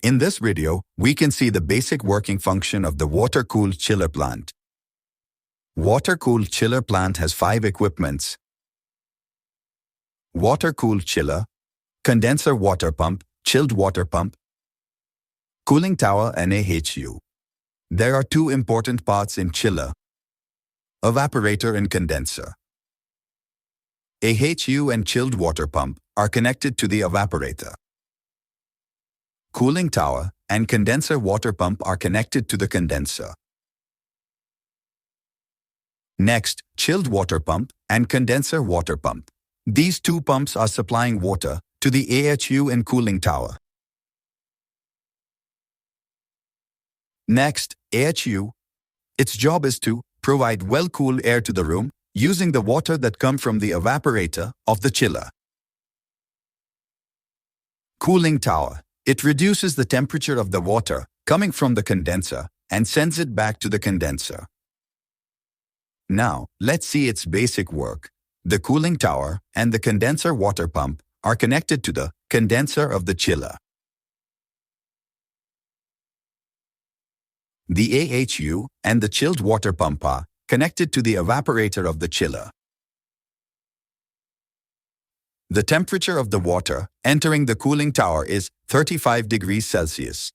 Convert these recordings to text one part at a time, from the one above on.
In this video, we can see the basic working function of the water-cooled chiller plant. Water-cooled chiller plant has 5 equipments: water-cooled chiller, condenser water pump, chilled water pump, cooling tower and AHU. There are 2 important parts in chiller: evaporator and condenser. AHU and chilled water pump are connected to the evaporator. Cooling tower and condenser water pump are connected to the condenser. Next, chilled water pump and condenser water pump. These 2 pumps are supplying water to the AHU and cooling tower. Next, AHU. Its job is to provide well-cooled air to the room using the water that comes from the evaporator of the chiller. Cooling tower. It reduces the temperature of the water coming from the condenser and sends it back to the condenser. Now, let's see its basic work. The cooling tower and the condenser water pump are connected to the condenser of the chiller. The AHU and the chilled water pump are connected to the evaporator of the chiller. The temperature of the water entering the cooling tower is 35 degrees Celsius.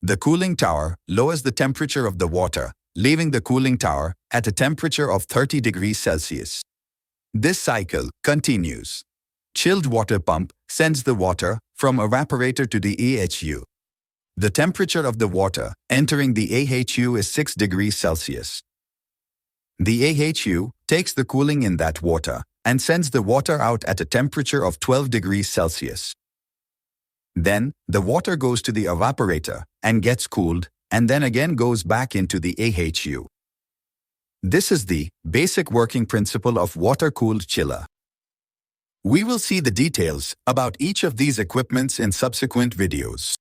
The cooling tower lowers the temperature of the water, leaving the cooling tower at a temperature of 30 degrees Celsius. This cycle continues. Chilled water pump sends the water from evaporator to the AHU. The temperature of the water entering the AHU is 6 degrees Celsius. The AHU takes the cooling in that water and sends the water out at a temperature of 12 degrees Celsius. Then, the water goes to the evaporator and gets cooled, and then again goes back into the AHU. This is the basic working principle of water-cooled chiller. We will see the details about each of these equipments in subsequent videos.